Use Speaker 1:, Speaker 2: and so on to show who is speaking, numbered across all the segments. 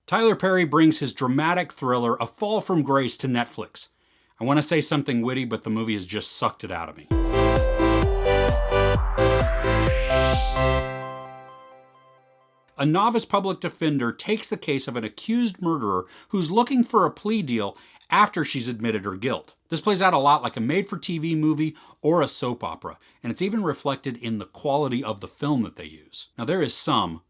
Speaker 1: Tyler Perry brings his dramatic thriller A Fall from Grace to Netflix. I want to say something witty, but the movie has just sucked it out of me. A novice public defender takes the case of an accused murderer who's looking for a plea deal after she's admitted her guilt. This plays out a lot like a made-for-TV movie or a soap opera, and it's even reflected in the quality of the film that they use. Now there is some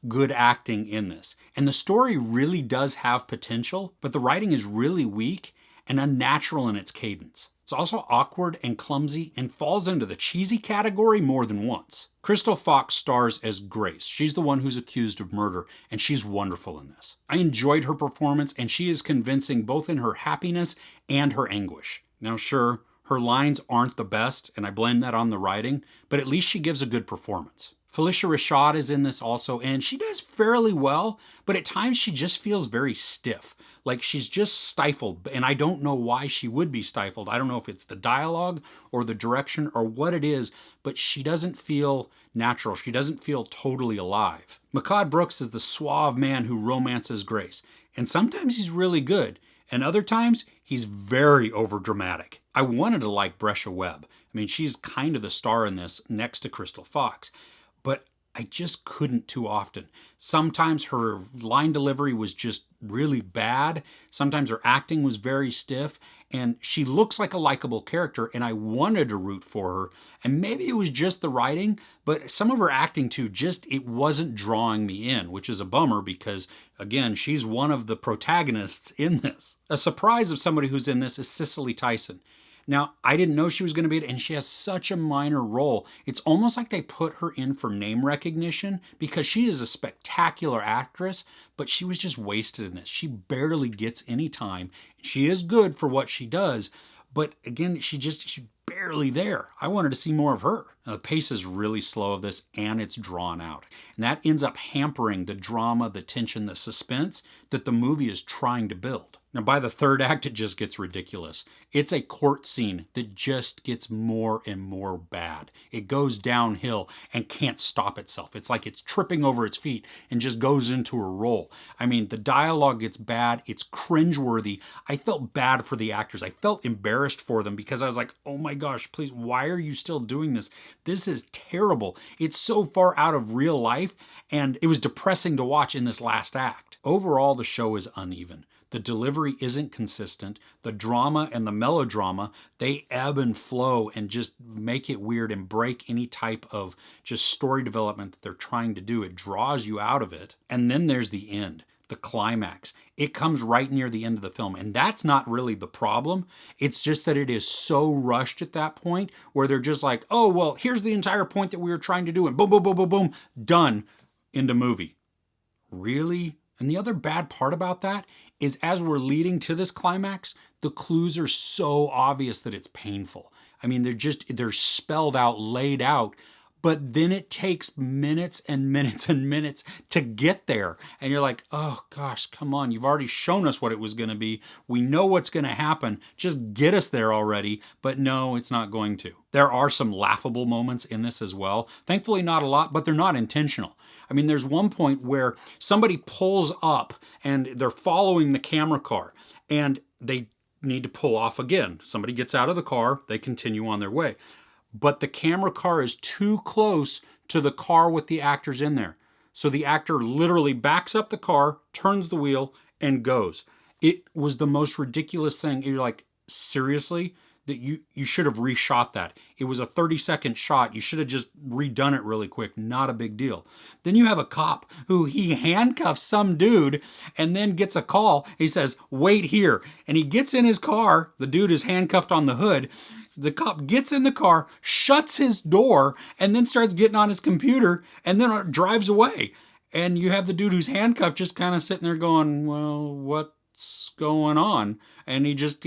Speaker 1: good acting in this, and the story really does have potential, but the writing is really weak and unnatural in its cadence. It's also awkward and clumsy and falls into the cheesy category more than once. Crystal Fox stars as Grace. She's the one who's accused of murder, and she's wonderful in this. I enjoyed her performance, and she is convincing both in her happiness and her anguish. Now sure, her lines aren't the best, and I blame that on the writing, but at least she gives a good performance. Phylicia Rashad is in this also, and she does fairly well, but at times she just feels very stiff. Like she's just stifled, and I don't know why she would be stifled. I don't know if it's the dialogue or the direction or what it is, but she doesn't feel natural. She doesn't feel totally alive. Mehcad Brooks is the suave man who romances Grace, and sometimes he's really good, and other times he's very overdramatic. I wanted to like Brescia Webb. I mean, she's kind of the star in this next to Crystal Fox. But I just couldn't too often. Sometimes her line delivery was just really bad. Sometimes her acting was very stiff. And she looks like a likable character, and I wanted to root for her. And maybe it was just the writing, but some of her acting too, it wasn't drawing me in, which is a bummer because, again, she's one of the protagonists in this. A surprise of somebody who's in this is Cicely Tyson. Now, I didn't know she was going to be it, and she has such a minor role. It's almost like they put her in for name recognition because she is a spectacular actress, but she was just wasted in this. She barely gets any time. She is good for what she does, but again, she's barely there. I wanted to see more of her. Now, the pace is really slow of this, and it's drawn out. And that ends up hampering the drama, the tension, the suspense that the movie is trying to build. Now, by the third act, it just gets ridiculous. It's a court scene that just gets more and more bad. It goes downhill and can't stop itself. It's like it's tripping over its feet and just goes into a roll. I mean, the dialogue gets bad. It's cringeworthy. I felt bad for the actors. I felt embarrassed for them because I was like, oh my gosh, please, why are you still doing this? This is terrible. It's so far out of real life, and it was depressing to watch in this last act. Overall, the show is uneven. The delivery isn't consistent. The drama and the melodrama, they ebb and flow and just make it weird and break any type of just story development that they're trying to do. It draws you out of it. And then there's the end, the climax. It comes right near the end of the film. And that's not really the problem. It's just that it is so rushed at that point where they're just like, oh, well, here's the entire point that we were trying to do. And boom, boom, boom, boom, boom, done. End of movie. Really? And the other bad part about that is as we're leading to this climax, the clues are so obvious that it's painful. I mean, they're spelled out, laid out, but then it takes minutes and minutes and minutes to get there. And you're like, oh gosh, come on. You've already shown us what it was going to be. We know what's going to happen. Just get us there already. But no, it's not going to. There are some laughable moments in this as well. Thankfully, not a lot, but they're not intentional. I mean, there's one point where somebody pulls up and they're following the camera car and they need to pull off again. Somebody gets out of the car, they continue on their way. But the camera car is too close to the car with the actors in there. So the actor literally backs up the car, turns the wheel, and goes. It was the most ridiculous thing. You're like, seriously? That you should have reshot that. It was a 30-second shot. You should have just redone it really quick. Not a big deal. Then you have a cop who he handcuffs some dude and then gets a call. He says, wait here. And he gets in his car. The dude is handcuffed on the hood. The cop gets in the car, shuts his door, and then starts getting on his computer and then drives away. And you have the dude who's handcuffed just kind of sitting there going, well, what's going on? And he just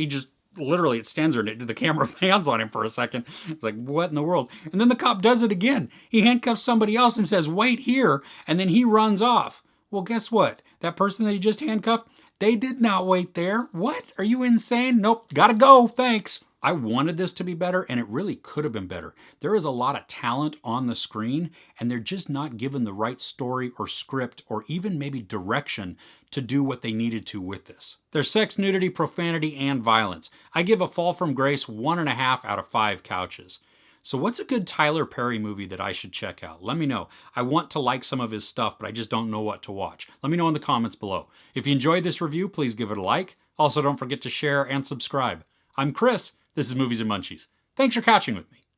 Speaker 1: literally, it stands there and the camera pans on him for a second. It's like, what in the world? And then the cop does it again. He handcuffs somebody else and says, wait here. And then he runs off. Well, guess what? That person that he just handcuffed, they did not wait there. What? Are you insane? Nope. Gotta go. Thanks. I wanted this to be better, and it really could have been better. There is a lot of talent on the screen, and they're just not given the right story or script or even maybe direction to do what they needed to with this. There's sex, nudity, profanity, and violence. I give A Fall from Grace 1.5 out of 5 couches. So what's a good Tyler Perry movie that I should check out? Let me know. I want to like some of his stuff, but I just don't know what to watch. Let me know in the comments below. If you enjoyed this review, please give it a like. Also, don't forget to share and subscribe. I'm Chris. This is Movies and Munchies. Thanks for couching with me.